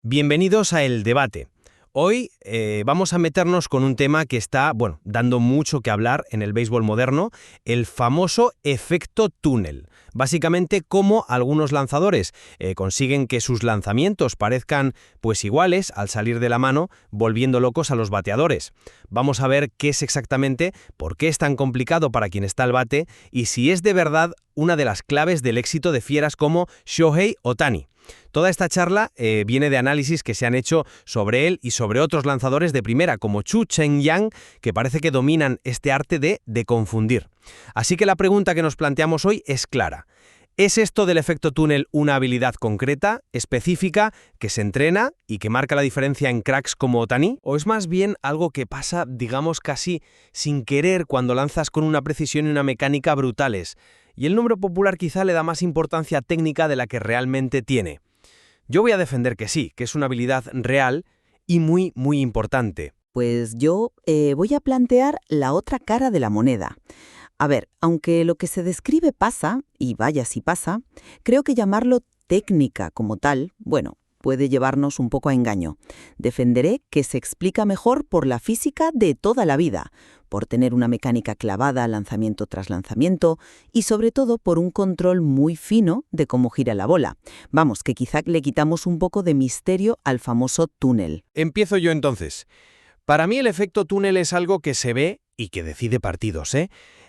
Bienvenidos a El Debate. Hoy vamos a meternos con un tema que está, dando mucho que hablar en el béisbol moderno, el famoso efecto túnel. Básicamente, cómo algunos lanzadores consiguen que sus lanzamientos parezcan pues iguales al salir de la mano, volviendo locos a los bateadores. Vamos a ver qué es exactamente, por qué es tan complicado para quien está al bate y si es de verdad una de las claves del éxito de fieras como Shohei Ohtani. Toda esta charla viene de análisis que se han hecho sobre él y sobre otros lanzadores de primera, como Chu Cheng-Yang, que parece que dominan este arte de confundir. Así que la pregunta que nos planteamos hoy es clara. ¿Es esto del efecto túnel una habilidad concreta, específica, que se entrena y que marca la diferencia en cracks como Ohtani? ¿O es más bien algo que pasa, digamos, casi sin querer cuando lanzas con una precisión y una mecánica brutales? Y el número popular quizá le da más importancia técnica de la que realmente tiene. Yo voy a defender que sí, que es una habilidad real y muy, muy importante. Pues yo voy a plantear la otra cara de la moneda. A ver, aunque lo que se describe pasa, y vaya si pasa, creo que llamarlo técnica como tal, puede llevarnos un poco a engaño. Defenderé que se explica mejor por la física de toda la vida, por tener una mecánica clavada lanzamiento tras lanzamiento y sobre todo por un control muy fino de cómo gira la bola. Vamos, que quizá le quitamos un poco de misterio al famoso túnel. Empiezo yo entonces. Para mí el efecto túnel es algo que se ve y que decide partidos,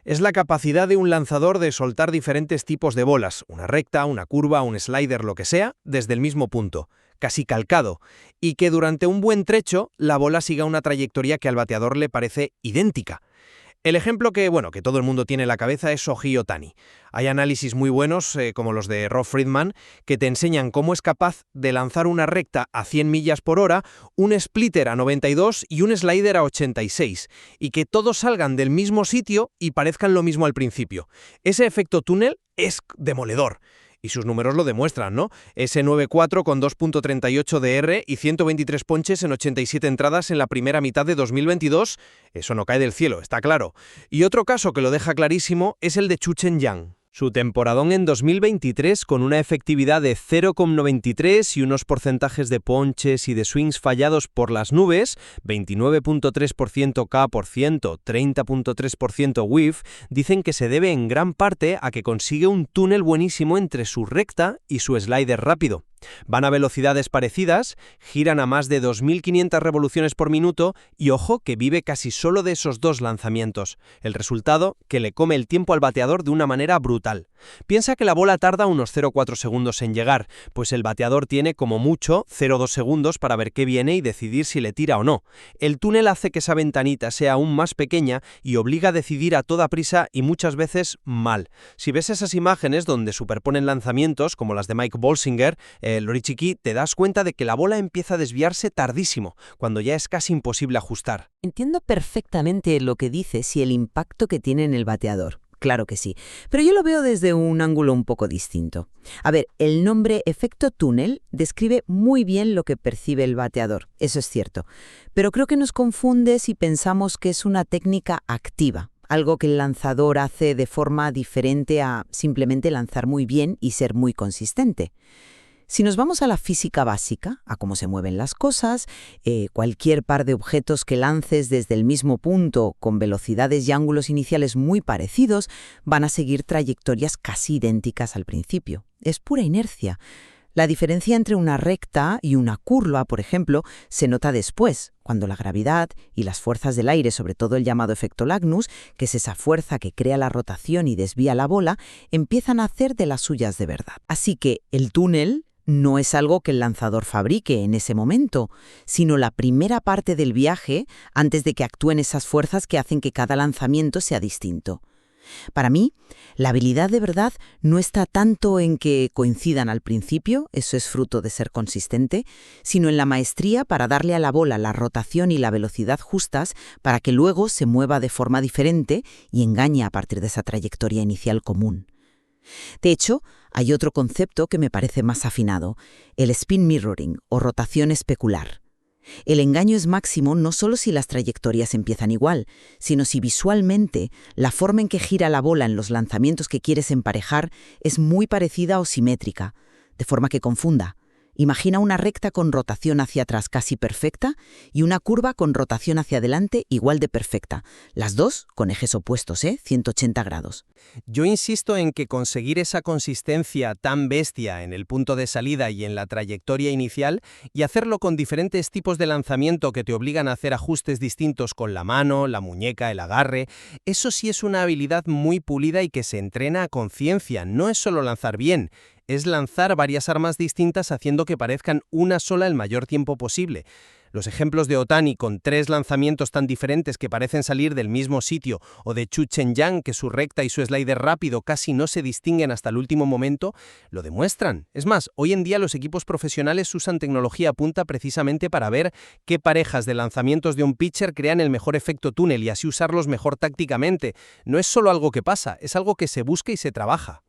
Es la capacidad de un lanzador de soltar diferentes tipos de bolas, una recta, una curva, un slider, lo que sea, desde el mismo punto, casi calcado, y que durante un buen trecho la bola siga una trayectoria que al bateador le parece idéntica. El ejemplo que todo el mundo tiene en la cabeza es Shohei Ohtani. Hay análisis muy buenos, como los de Rob Friedman, que te enseñan cómo es capaz de lanzar una recta a 100 millas por hora, un splitter a 92 y un slider a 86, y que todos salgan del mismo sitio y parezcan lo mismo al principio. Ese efecto túnel es demoledor. Y sus números lo demuestran, ¿no? S94 con 2.38 de R y 123 ponches en 87 entradas en la primera mitad de 2022. Eso no cae del cielo, está claro. Y otro caso que lo deja clarísimo es el de Chu Cheng-Yang. Su temporadón en 2023 con una efectividad de 0,93 y unos porcentajes de ponches y de swings fallados por las nubes, 29.3% K por ciento, 30.3% whiff, dicen que se debe en gran parte a que consigue un túnel buenísimo entre su recta y su slider rápido. Van a velocidades parecidas, giran a más de 2.500 revoluciones por minuto y ojo que vive casi solo de esos dos lanzamientos. El resultado, que le come el tiempo al bateador de una manera brutal. Piensa que la bola tarda unos 0,4 segundos en llegar, pues el bateador tiene como mucho 0,2 segundos para ver qué viene y decidir si le tira o no. El túnel hace que esa ventanita sea aún más pequeña y obliga a decidir a toda prisa y muchas veces mal. Si ves esas imágenes donde superponen lanzamientos, como las de Mike Bolsinger, Lorichiki, te das cuenta de que la bola empieza a desviarse tardísimo, cuando ya es casi imposible ajustar. Entiendo perfectamente lo que dices y el impacto que tiene en el bateador. Claro que sí, pero yo lo veo desde un ángulo un poco distinto. A ver, el nombre efecto túnel describe muy bien lo que percibe el bateador, eso es cierto, pero creo que nos confunde si pensamos que es una técnica activa, algo que el lanzador hace de forma diferente a simplemente lanzar muy bien y ser muy consistente. Si nos vamos a la física básica, a cómo se mueven las cosas, cualquier par de objetos que lances desde el mismo punto con velocidades y ángulos iniciales muy parecidos van a seguir trayectorias casi idénticas al principio. Es pura inercia. La diferencia entre una recta y una curva, por ejemplo, se nota después, cuando la gravedad y las fuerzas del aire, sobre todo el llamado efecto Lagnus, que es esa fuerza que crea la rotación y desvía la bola, empiezan a hacer de las suyas de verdad. Así que el túnel no es algo que el lanzador fabrique en ese momento, sino la primera parte del viaje antes de que actúen esas fuerzas que hacen que cada lanzamiento sea distinto. Para mí, la habilidad de verdad no está tanto en que coincidan al principio, eso es fruto de ser consistente, sino en la maestría para darle a la bola la rotación y la velocidad justas para que luego se mueva de forma diferente y engañe a partir de esa trayectoria inicial común. De hecho, hay otro concepto que me parece más afinado, el spin mirroring o rotación especular. El engaño es máximo no solo si las trayectorias empiezan igual, sino si visualmente la forma en que gira la bola en los lanzamientos que quieres emparejar es muy parecida o simétrica, de forma que confunda. Imagina una recta con rotación hacia atrás casi perfecta y una curva con rotación hacia adelante igual de perfecta. Las dos con ejes opuestos, 180 grados. Yo insisto en que conseguir esa consistencia tan bestia en el punto de salida y en la trayectoria inicial, y hacerlo con diferentes tipos de lanzamiento que te obligan a hacer ajustes distintos con la mano, la muñeca, el agarre, eso sí es una habilidad muy pulida y que se entrena a conciencia. No es solo lanzar bien, es lanzar varias armas distintas haciendo que parezcan una sola el mayor tiempo posible. Los ejemplos de Ohtani con 3 lanzamientos tan diferentes que parecen salir del mismo sitio, o de Chu Chen-yang, que su recta y su slider rápido casi no se distinguen hasta el último momento, lo demuestran. Es más, hoy en día los equipos profesionales usan tecnología punta precisamente para ver qué parejas de lanzamientos de un pitcher crean el mejor efecto túnel y así usarlos mejor tácticamente. No es solo algo que pasa, es algo que se busca y se trabaja.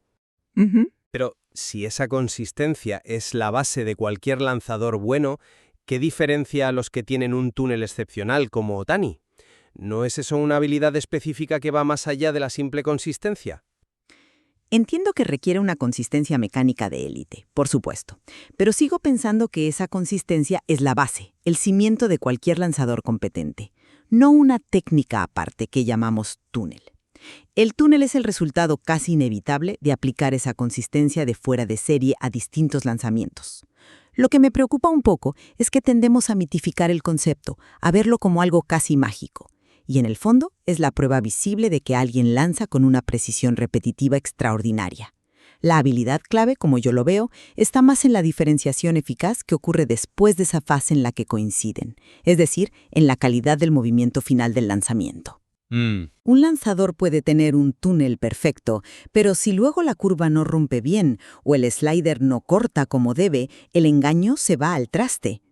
Pero si esa consistencia es la base de cualquier lanzador bueno, ¿qué diferencia a los que tienen un túnel excepcional como Ohtani? ¿No es eso una habilidad específica que va más allá de la simple consistencia? Entiendo que requiere una consistencia mecánica de élite, por supuesto, pero sigo pensando que esa consistencia es la base, el cimiento de cualquier lanzador competente, no una técnica aparte que llamamos túnel. El túnel es el resultado casi inevitable de aplicar esa consistencia de fuera de serie a distintos lanzamientos. Lo que me preocupa un poco es que tendemos a mitificar el concepto, a verlo como algo casi mágico. Y en el fondo es la prueba visible de que alguien lanza con una precisión repetitiva extraordinaria. La habilidad clave, como yo lo veo, está más en la diferenciación eficaz que ocurre después de esa fase en la que coinciden, es decir, en la calidad del movimiento final del lanzamiento. Un lanzador puede tener un túnel perfecto, pero si luego la curva no rompe bien o el slider no corta como debe, el engaño se va al traste.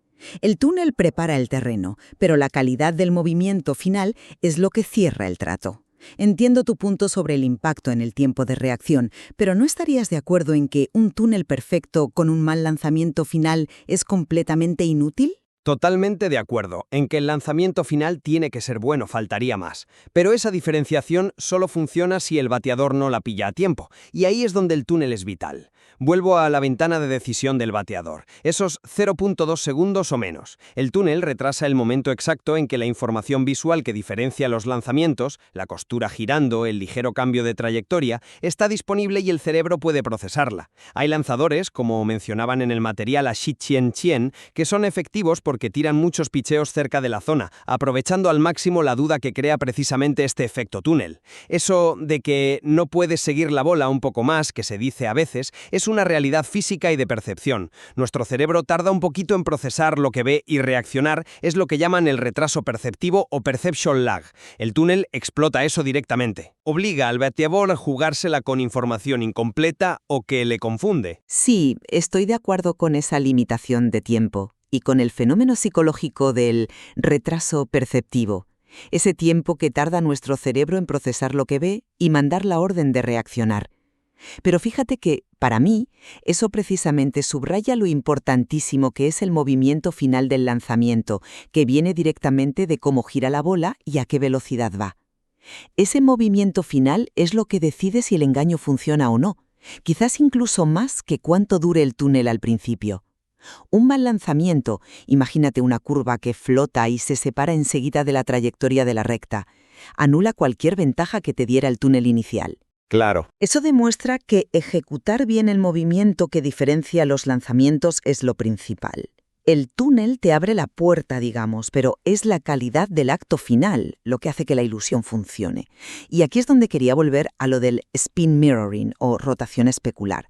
El túnel prepara el terreno, pero la calidad del movimiento final es lo que cierra el trato. Entiendo tu punto sobre el impacto en el tiempo de reacción, pero ¿no estarías de acuerdo en que un túnel perfecto con un mal lanzamiento final es completamente inútil? Totalmente de acuerdo, en que el lanzamiento final tiene que ser bueno, faltaría más. Pero esa diferenciación solo funciona si el bateador no la pilla a tiempo, y ahí es donde el túnel es vital. Vuelvo a la ventana de decisión del bateador, esos 0.2 segundos o menos. El túnel retrasa el momento exacto en que la información visual que diferencia los lanzamientos, la costura girando, el ligero cambio de trayectoria, está disponible y el cerebro puede procesarla. Hay lanzadores, como mencionaban en el material a Shi Qian, que son efectivos porque tiran muchos picheos cerca de la zona, aprovechando al máximo la duda que crea precisamente este efecto túnel. Eso de que no puedes seguir la bola un poco más, que se dice a veces, es una realidad física y de percepción. Nuestro cerebro tarda un poquito en procesar lo que ve y reaccionar, es lo que llaman el retraso perceptivo o perception lag. El túnel explota eso directamente. Obliga al bateador a jugársela con información incompleta o que le confunde. Sí, estoy de acuerdo con esa limitación de tiempo y con el fenómeno psicológico del retraso perceptivo, ese tiempo que tarda nuestro cerebro en procesar lo que ve y mandar la orden de reaccionar. Pero fíjate que, para mí, eso precisamente subraya lo importantísimo que es el movimiento final del lanzamiento, que viene directamente de cómo gira la bola y a qué velocidad va. Ese movimiento final es lo que decide si el engaño funciona o no, quizás incluso más que cuánto dure el túnel al principio. Un mal lanzamiento, imagínate una curva que flota y se separa enseguida de la trayectoria de la recta, anula cualquier ventaja que te diera el túnel inicial. Claro. Eso demuestra que ejecutar bien el movimiento que diferencia los lanzamientos es lo principal. El túnel te abre la puerta, digamos, pero es la calidad del acto final lo que hace que la ilusión funcione. Y aquí es donde quería volver a lo del spin mirroring o rotación especular.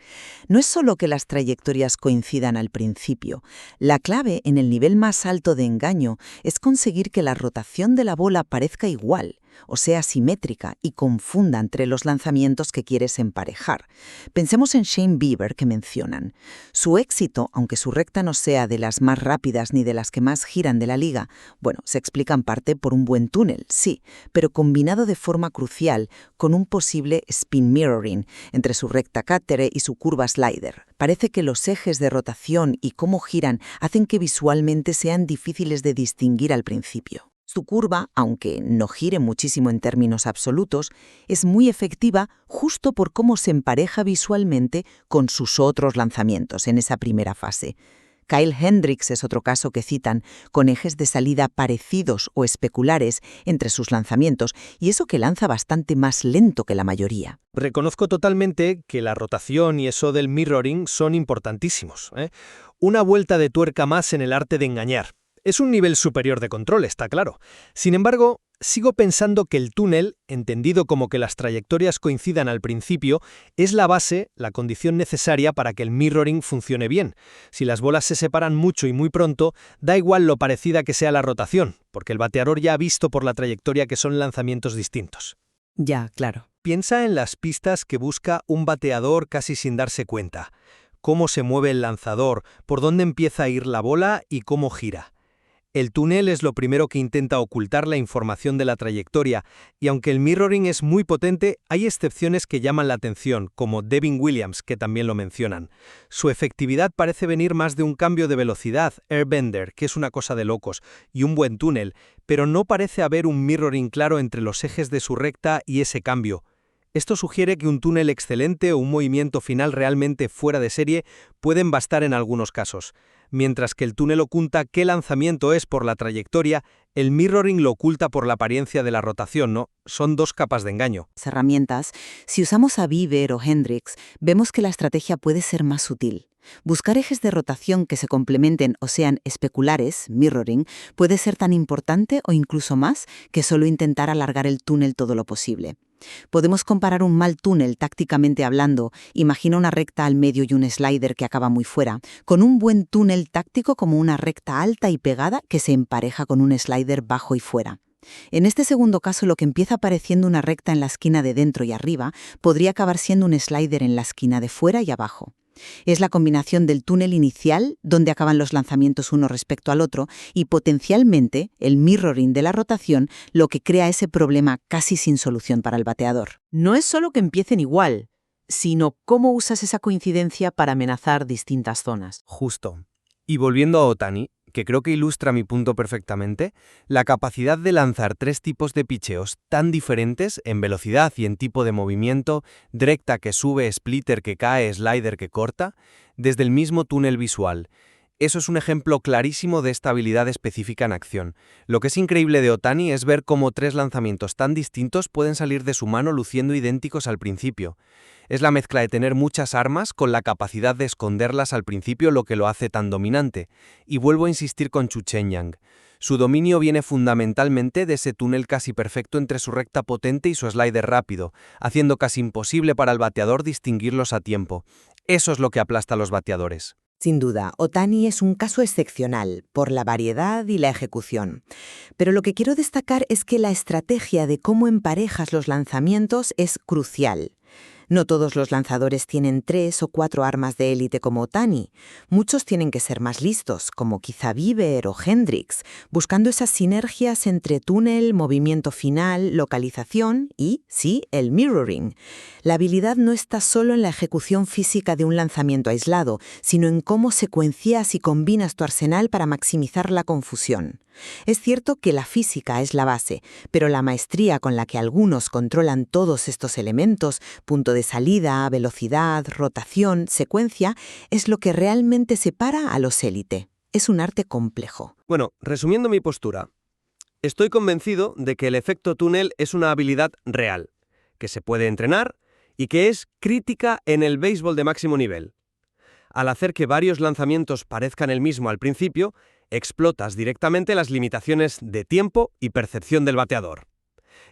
No es solo que las trayectorias coincidan al principio. La clave en el nivel más alto de engaño es conseguir que la rotación de la bola parezca igual, o sea, simétrica y confunda entre los lanzamientos que quieres emparejar. Pensemos en Shane Bieber que mencionan. Su éxito, aunque su recta no sea de las más rápidas ni de las que más giran de la liga, bueno, se explica en parte por un buen túnel, sí, pero combinado de forma crucial con un posible spin mirroring entre su recta cáttere y su curva slider. Parece que los ejes de rotación y cómo giran hacen que visualmente sean difíciles de distinguir al principio. Su curva, aunque no gire muchísimo en términos absolutos, es muy efectiva justo por cómo se empareja visualmente con sus otros lanzamientos en esa primera fase. Kyle Hendricks es otro caso que citan, con ejes de salida parecidos o especulares entre sus lanzamientos, y eso que lanza bastante más lento que la mayoría. Reconozco totalmente que la rotación y eso del mirroring son importantísimos, ¿eh? Una vuelta de tuerca más en el arte de engañar. Es un nivel superior de control, está claro. Sin embargo, sigo pensando que el túnel, entendido como que las trayectorias coincidan al principio, es la base, la condición necesaria para que el mirroring funcione bien. Si las bolas se separan mucho y muy pronto, da igual lo parecida que sea la rotación, porque el bateador ya ha visto por la trayectoria que son lanzamientos distintos. Ya, claro. Piensa en las pistas que busca un bateador casi sin darse cuenta. Cómo se mueve el lanzador, por dónde empieza a ir la bola y cómo gira. El túnel es lo primero que intenta ocultar la información de la trayectoria, y aunque el mirroring es muy potente, hay excepciones que llaman la atención, como Devin Williams, que también lo mencionan. Su efectividad parece venir más de un cambio de velocidad, airbender, que es una cosa de locos, y un buen túnel, pero no parece haber un mirroring claro entre los ejes de su recta y ese cambio. Esto sugiere que un túnel excelente o un movimiento final realmente fuera de serie pueden bastar en algunos casos. Mientras que el túnel oculta qué lanzamiento es por la trayectoria, el mirroring lo oculta por la apariencia de la rotación, ¿no? Son dos capas de engaño. Las herramientas, si usamos a Bieber o Hendricks, vemos que la estrategia puede ser más sutil. Buscar ejes de rotación que se complementen o sean especulares, mirroring, puede ser tan importante o incluso más que solo intentar alargar el túnel todo lo posible. Podemos comparar un mal túnel tácticamente hablando, imagina una recta al medio y un slider que acaba muy fuera, con un buen túnel táctico como una recta alta y pegada que se empareja con un slider bajo y fuera. En este segundo caso, lo que empieza pareciendo una recta en la esquina de dentro y arriba podría acabar siendo un slider en la esquina de fuera y abajo. Es la combinación del túnel inicial, donde acaban los lanzamientos uno respecto al otro, y potencialmente el mirroring de la rotación, lo que crea ese problema casi sin solución para el bateador. No es solo que empiecen igual, sino cómo usas esa coincidencia para amenazar distintas zonas. Justo. Y volviendo a Ohtani, que creo que ilustra mi punto perfectamente, la capacidad de lanzar tres tipos de picheos tan diferentes en velocidad y en tipo de movimiento, recta que sube, splitter que cae, slider que corta, desde el mismo túnel visual. Eso es un ejemplo clarísimo de esta habilidad específica en acción. Lo que es increíble de Ohtani es ver cómo tres lanzamientos tan distintos pueden salir de su mano luciendo idénticos al principio. Es la mezcla de tener muchas armas con la capacidad de esconderlas al principio lo que lo hace tan dominante. Y vuelvo a insistir con Chu Chenyang. Su dominio viene fundamentalmente de ese túnel casi perfecto entre su recta potente y su slider rápido, haciendo casi imposible para el bateador distinguirlos a tiempo. Eso es lo que aplasta a los bateadores. Sin duda, Ohtani es un caso excepcional por la variedad y la ejecución. Pero lo que quiero destacar es que la estrategia de cómo emparejas los lanzamientos es crucial. No todos los lanzadores tienen 3 o 4 armas de élite como Ohtani. Muchos tienen que ser más listos, como quizá Bieber o Hendricks, buscando esas sinergias entre túnel, movimiento final, localización y, sí, el mirroring. La habilidad no está solo en la ejecución física de un lanzamiento aislado, sino en cómo secuencias y combinas tu arsenal para maximizar la confusión. Es cierto que la física es la base, pero la maestría con la que algunos controlan todos estos elementos, punto de salida, velocidad, rotación, secuencia, es lo que realmente separa a los élite. Es un arte complejo. Bueno, resumiendo mi postura, estoy convencido de que el efecto túnel es una habilidad real, que se puede entrenar y que es crítica en el béisbol de máximo nivel. Al hacer que varios lanzamientos parezcan el mismo al principio, explotas directamente las limitaciones de tiempo y percepción del bateador.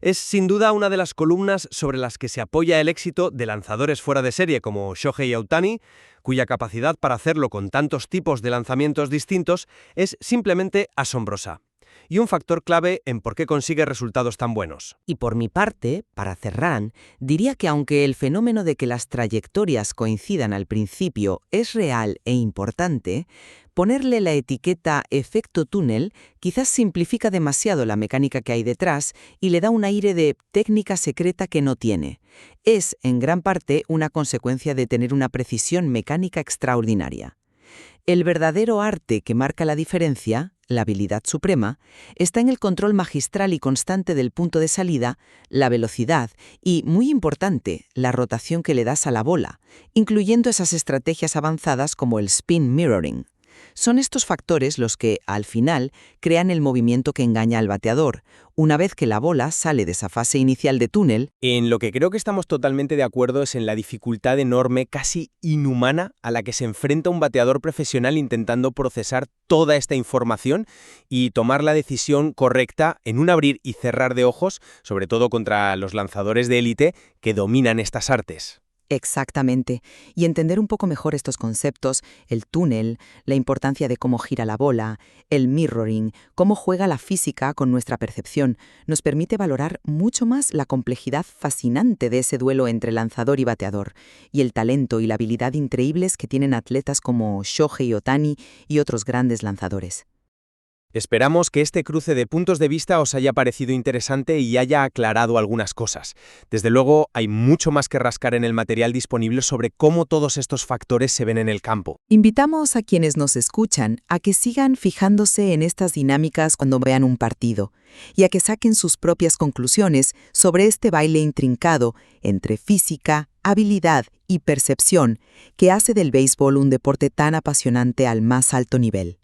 Es sin duda una de las columnas sobre las que se apoya el éxito de lanzadores fuera de serie como Shohei Ohtani, cuya capacidad para hacerlo con tantos tipos de lanzamientos distintos es simplemente asombrosa. Y un factor clave en por qué consigue resultados tan buenos. Y por mi parte, para cerrar, diría que aunque el fenómeno de que las trayectorias coincidan al principio es real e importante, ponerle la etiqueta efecto túnel quizás simplifica demasiado la mecánica que hay detrás y le da un aire de técnica secreta que no tiene. Es, en gran parte, una consecuencia de tener una precisión mecánica extraordinaria. El verdadero arte que marca la diferencia, la habilidad suprema, está en el control magistral y constante del punto de salida, la velocidad y, muy importante, la rotación que le das a la bola, incluyendo esas estrategias avanzadas como el spin mirroring. Son estos factores los que, al final, crean el movimiento que engaña al bateador. Una vez que la bola sale de esa fase inicial de túnel, En lo que creo que estamos totalmente de acuerdo es en la dificultad enorme, casi inhumana, a la que se enfrenta un bateador profesional intentando procesar toda esta información y tomar la decisión correcta en un abrir y cerrar de ojos, sobre todo contra los lanzadores de élite que dominan estas artes. exactamente, y entender un poco mejor estos conceptos, el túnel, la importancia de cómo gira la bola, el mirroring, cómo juega la física con nuestra percepción, nos permite valorar mucho más la complejidad fascinante de ese duelo entre lanzador y bateador, y el talento y la habilidad increíbles que tienen atletas como Shohei Ohtani y otros grandes lanzadores. Esperamos que este cruce de puntos de vista os haya parecido interesante y haya aclarado algunas cosas. Desde luego, hay mucho más que rascar en el material disponible sobre cómo todos estos factores se ven en el campo. Invitamos a quienes nos escuchan a que sigan fijándose en estas dinámicas cuando vean un partido y a que saquen sus propias conclusiones sobre este baile intrincado entre física, habilidad y percepción que hace del béisbol un deporte tan apasionante al más alto nivel.